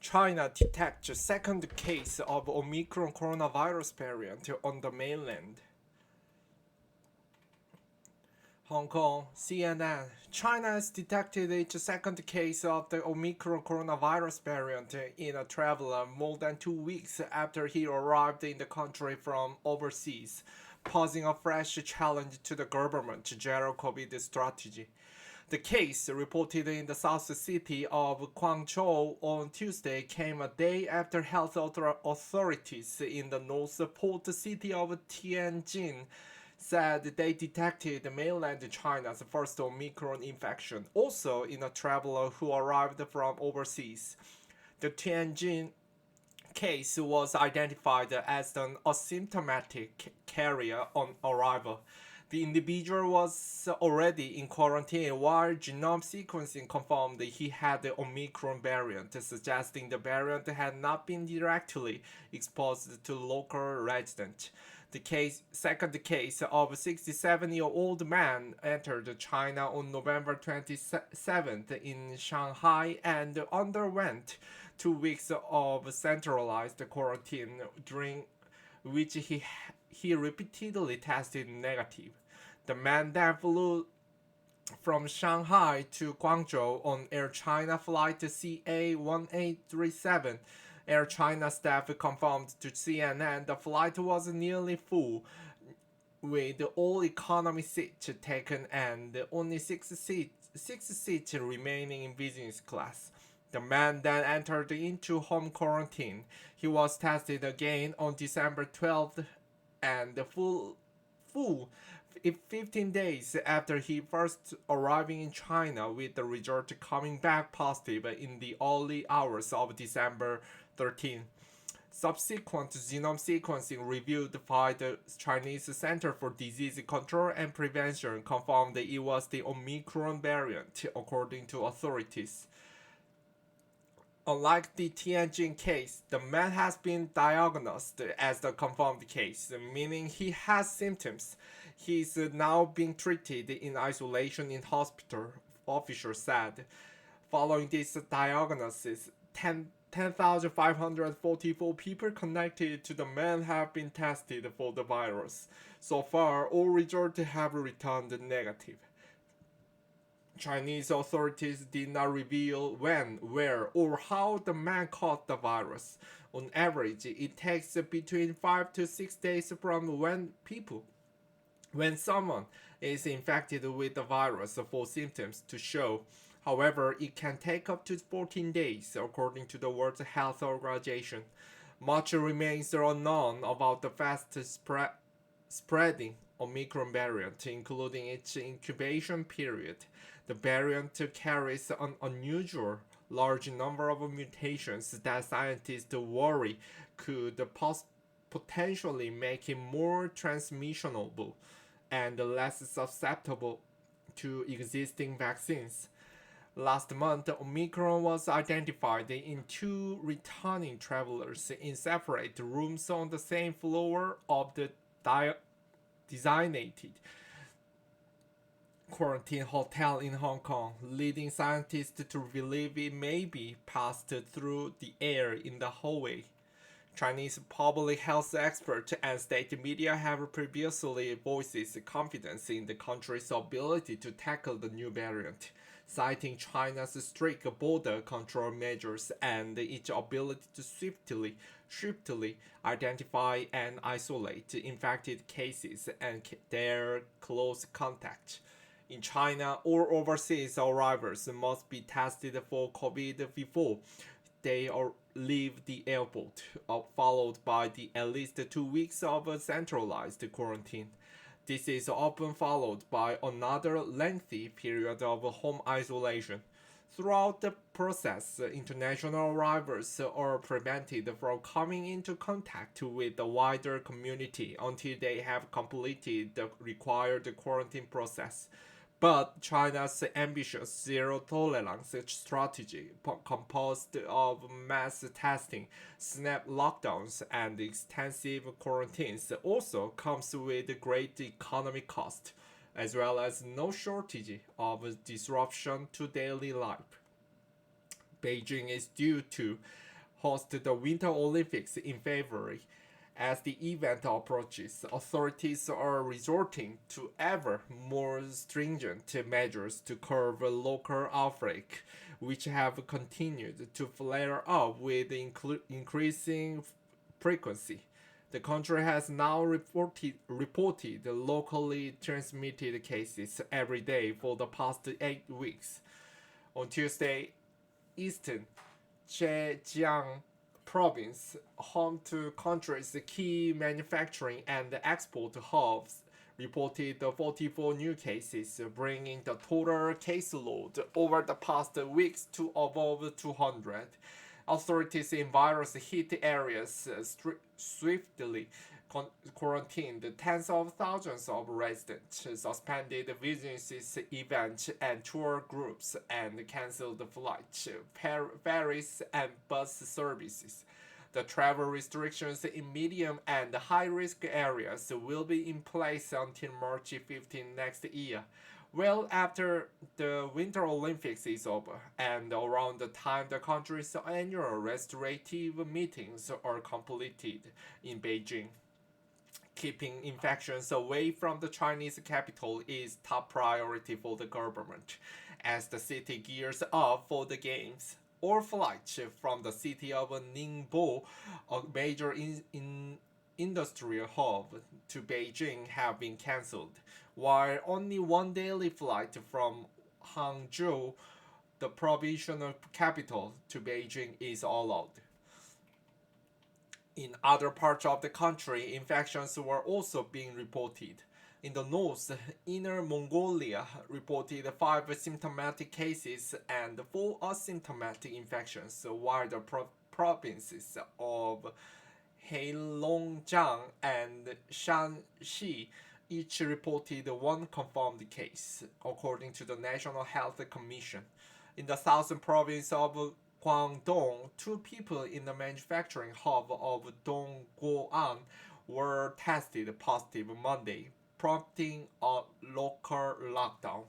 China detects a second case of Omicron coronavirus variant on the mainland. Hong Kong, CNN. China has detected its second case of the Omicron coronavirus variant in a traveler more than 2 weeks after he arrived in the country from overseas, posing a fresh challenge to the government's zero COVID strategy. The case, reported in the south city of Guangzhou on Tuesday, came a day after health authorities in the north port city of Tianjin said they detected mainland China's first Omicron infection, also in a traveler who arrived from overseas. The Tianjin case was identified as an asymptomatic carrier on arrival. The individual was already in quarantine while genome sequencing confirmed he had the Omicron variant, suggesting the variant had not been directly exposed to local residents. The second case of a 67-year-old man entered China on November 27th in Shanghai and underwent 2 weeks of centralized quarantine, during which he repeatedly tested negative. The man then flew from Shanghai to Guangzhou on Air China flight CA1837. Air China staff confirmed to CNN the flight was nearly full, with all economy seats taken and only six seats remaining in business class. The man then entered into home quarantine. He was tested again on December 12th and full 15 days after he first arriving in China, with the result coming back positive in the early hours of December 13th. Subsequent genome sequencing reviewed by the Chinese Center for Disease Control and Prevention confirmed it was the Omicron variant, according to authorities. Unlike the Tianjin case, the man has been diagnosed as the confirmed case, meaning he has symptoms. He is now being treated in isolation in hospital, officials said. Following this diagnosis, 10,544 people connected to the man have been tested for the virus. So far, all results have returned negative. Chinese authorities did not reveal when, where, or how the man caught the virus. On average, it takes between 5 to 6 days from when someone is infected with the virus for symptoms to show. However, it can take up to 14 days, according to the World Health Organization. Much remains unknown about the fast spreading Omicron variant, including its incubation period. The variant carries an unusual large number of mutations that scientists worry could potentially make it more transmissible and less susceptible to existing vaccines. Last month, Omicron was identified in 2 returning travelers in separate rooms on the same floor of the designated quarantine hotel in Hong Kong, leading scientists to believe it may be passed through the air in the hallway. Chinese public health experts and state media have previously voiced confidence in the country's ability to tackle the new variant, citing China's strict border control measures and its ability to swiftly identify and isolate infected cases and their close contacts. In China, all overseas arrivals must be tested for COVID before they leave the airport, followed by at least 2 weeks of centralized quarantine. This is often followed by another lengthy period of home isolation. Throughout the process, international arrivals are prevented from coming into contact with the wider community until they have completed the required quarantine process. But China's ambitious zero-tolerance strategy, composed of mass testing, snap lockdowns, and extensive quarantines, also comes with great economic cost, as well as no shortage of disruption to daily life. Beijing is due to host the Winter Olympics in February. As the event approaches, authorities are resorting to ever more stringent measures to curb local outbreaks, which have continued to flare up with increasing frequency. The country has now reported locally transmitted cases every day for the past 8 weeks. On Tuesday, Eastern Zhejiang province, home to country's key manufacturing and export hubs, reported 44 new cases, bringing the total caseload over the past weeks to above 200. Authorities in virus-hit areas swiftly quarantined tens of thousands of residents, suspended businesses, events, and tour groups, and canceled flights, ferries, and bus services. The travel restrictions in medium and high risk areas will be in place until March 15 next year, well after the Winter Olympics is over, and around the time the country's annual restorative meetings are completed in Beijing. Keeping infections away from the Chinese capital is top priority for the government as the city gears up for the games. All flights from the city of Ningbo, a major industrial hub, to Beijing have been cancelled, while only one daily flight from Hangzhou, the provincial capital, to Beijing is allowed. In other parts of the country, infections were also being reported. In the north, Inner Mongolia reported 5 symptomatic cases and 4 asymptomatic infections, while the provinces of Heilongjiang and Shanxi each reported 1 confirmed case, according to the National Health Commission. In the southern province of Guangdong, 2 people in the manufacturing hub of Dongguan were tested positive Monday, prompting a local lockdown.